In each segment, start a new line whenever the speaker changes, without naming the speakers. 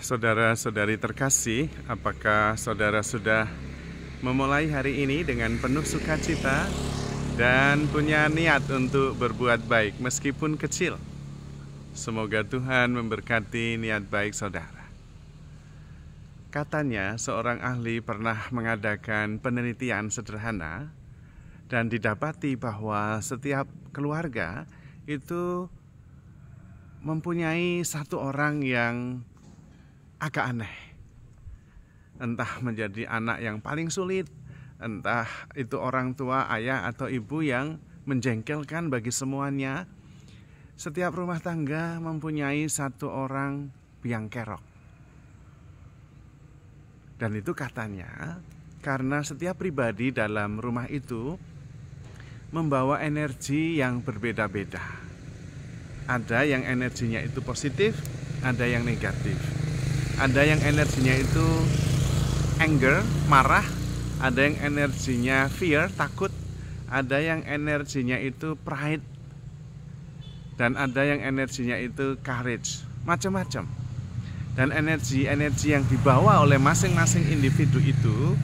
Saudara-saudari terkasih, apakah saudara sudah memulai hari ini dengan penuh sukacita dan punya niat untuk berbuat baik meskipun kecil? Semoga Tuhan memberkati niat baik saudara. Katanya seorang ahli pernah mengadakan penelitian sederhana dan didapati bahwa setiap keluarga itu mempunyai satu orang yang agak aneh. Entah menjadi anak yang paling sulit, entah itu orang tua, ayah atau ibu yang menjengkelkan bagi semuanya. Setiap rumah tangga mempunyai satu orang biang kerok. Dan itu katanya karena setiap pribadi dalam rumah itu membawa energi yang berbeda-beda. Ada yang energinya itu positif, ada yang negatif. Ada yang energinya itu anger, marah. Ada yang energinya fear, takut. Ada yang energinya itu pride. Dan ada yang energinya itu courage. Macam-macam. Dan energi-energi yang dibawa oleh masing-masing individu itu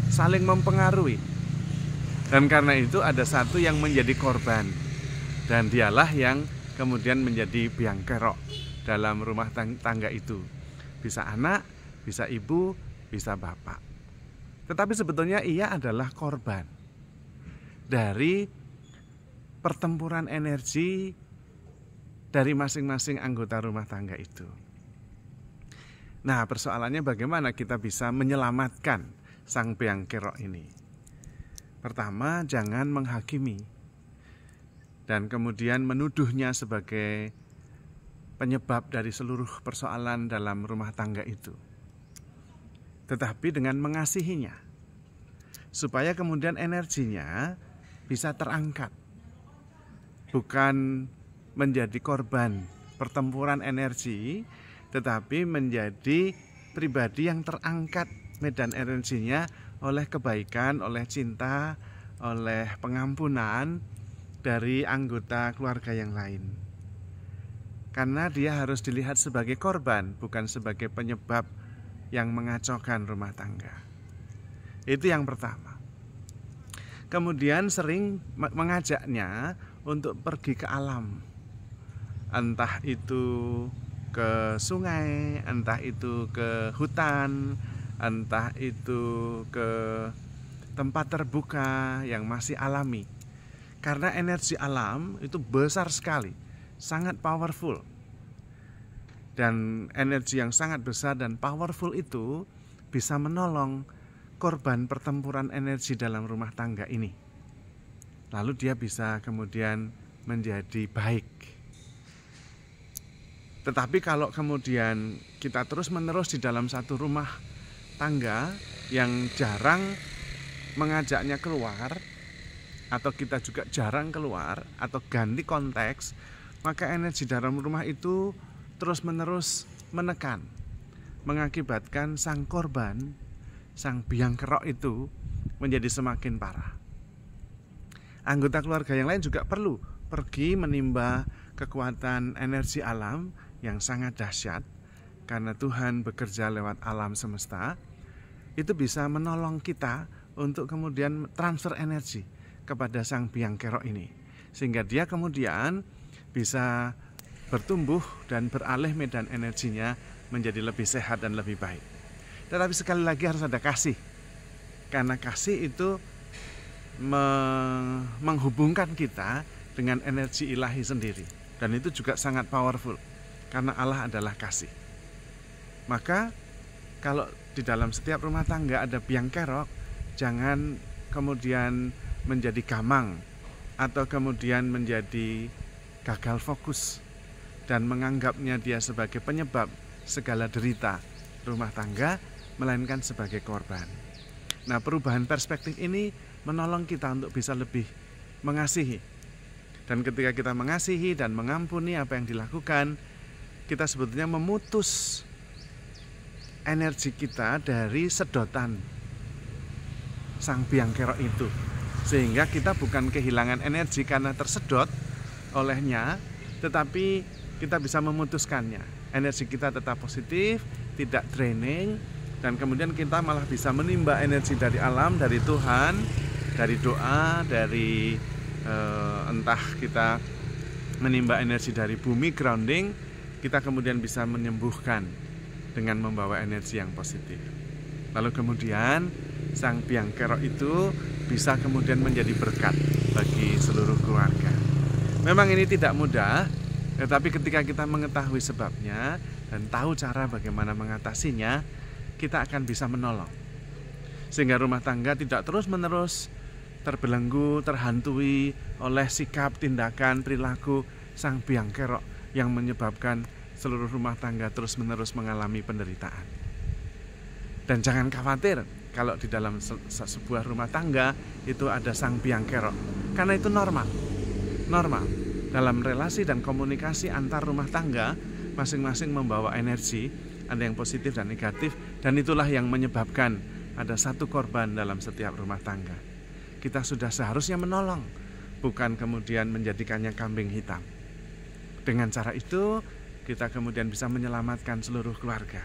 saling mempengaruhi. Dan karena itu ada satu yang menjadi korban. Dan dialah yang kemudian menjadi biang kerok dalam rumah tangga itu. Bisa anak, bisa ibu, bisa bapak. Tetapi sebetulnya ia adalah korban dari pertempuran energi dari masing-masing anggota rumah tangga itu. Nah, persoalannya bagaimana kita bisa menyelamatkan sang biang kerok ini? Pertama, jangan menghakimi dan kemudian menuduhnya sebagai penyebab dari seluruh persoalan dalam rumah tangga itu. Tetapi dengan mengasihinya, supaya kemudian energinya bisa terangkat. Bukan menjadi korban pertempuran energi, tetapi menjadi pribadi yang terangkat medan energinya oleh kebaikan, oleh cinta, oleh pengampunan dari anggota keluarga yang lain. Karena dia harus dilihat sebagai korban, bukan sebagai penyebab yang mengacaukan rumah tangga. Itu yang pertama. Kemudian sering mengajaknya untuk pergi ke alam. Entah itu ke sungai, entah itu ke hutan, entah itu ke tempat terbuka yang masih alami. Karena energi alam itu besar sekali, sangat powerful. Dan energi yang sangat besar dan powerful itu bisa menolong korban pertempuran energi dalam rumah tangga ini. Lalu dia bisa kemudian menjadi baik. Tetapi kalau kemudian kita terus-menerus di dalam satu rumah tangga yang jarang mengajaknya keluar, atau kita juga jarang keluar, atau ganti konteks, maka energi dalam rumah itu terus-menerus menekan, mengakibatkan sang korban, sang biang kerok itu menjadi semakin parah. Anggota keluarga yang lain juga perlu pergi menimba kekuatan energi alam yang sangat dahsyat, karena Tuhan bekerja lewat alam semesta. Itu bisa menolong kita untuk kemudian transfer energi kepada sang biang kerok ini, sehingga dia kemudian bisa bertumbuh dan beralih medan energinya menjadi lebih sehat dan lebih baik. Tetapi sekali lagi harus ada kasih, karena kasih itu menghubungkan kita dengan energi ilahi sendiri, dan itu juga sangat powerful karena Allah adalah kasih. Maka kalau di dalam setiap rumah tangga ada biang kerok, jangan kemudian menjadi gamang atau kemudian menjadi gagal fokus dan menganggapnya dia sebagai penyebab segala derita rumah tangga, melainkan sebagai korban. Nah, perubahan perspektif ini menolong kita untuk bisa lebih mengasihi. Dan ketika kita mengasihi dan mengampuni apa yang dilakukan, kita sebetulnya memutus energi kita dari sedotan sang biang kerok itu. Sehingga kita bukan kehilangan energi karena tersedot olehnya, tetapi kita bisa memutuskannya. Energi kita tetap positif, tidak draining, dan kemudian kita malah bisa menimba energi dari alam, dari Tuhan, dari doa, dari entah kita menimba energi dari bumi, grounding, kita kemudian bisa menyembuhkan dengan membawa energi yang positif. Lalu kemudian sang biang kerok itu bisa kemudian menjadi berkat bagi seluruh keluarga. Memang ini tidak mudah, tetapi ketika kita mengetahui sebabnya dan tahu cara bagaimana mengatasinya, kita akan bisa menolong. Sehingga rumah tangga tidak terus-menerus terbelenggu, terhantui oleh sikap, tindakan, perilaku sang biang kerok yang menyebabkan seluruh rumah tangga terus-menerus mengalami penderitaan. Dan jangan khawatir kalau di dalam sebuah rumah tangga itu ada sang biang kerok, karena itu normal. Dalam relasi dan komunikasi antar rumah tangga, masing-masing membawa energi, ada yang positif dan negatif, dan itulah yang menyebabkan ada satu korban dalam setiap rumah tangga. Kita sudah seharusnya menolong, bukan kemudian menjadikannya kambing hitam. Dengan cara itu, kita kemudian bisa menyelamatkan seluruh keluarga.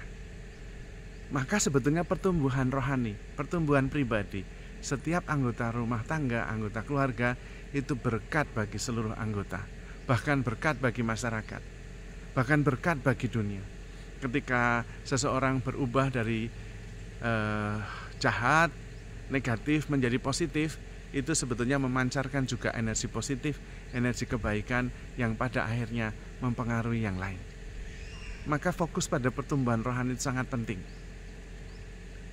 Maka sebetulnya pertumbuhan rohani, pertumbuhan pribadi, setiap anggota rumah tangga, anggota keluarga, itu berkat bagi seluruh anggota. Bahkan berkat bagi masyarakat, bahkan berkat bagi dunia. Ketika seseorang berubah dari jahat, negatif menjadi positif, itu sebetulnya memancarkan juga energi positif, energi kebaikan yang pada akhirnya mempengaruhi yang lain. Maka fokus pada pertumbuhan rohani itu sangat penting.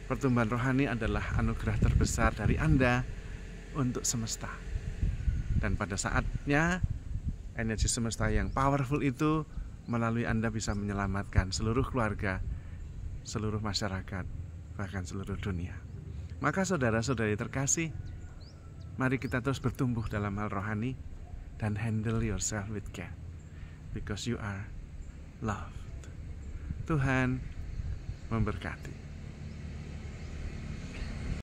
Pertumbuhan rohani adalah anugerah terbesar dari Anda untuk semesta. Dan pada saatnya energi semesta yang powerful itu melalui Anda bisa menyelamatkan seluruh keluarga, seluruh masyarakat, bahkan seluruh dunia. Maka saudara-saudari terkasih, mari kita terus bertumbuh dalam hal rohani dan handle yourself with care, because you are loved. Tuhan memberkati.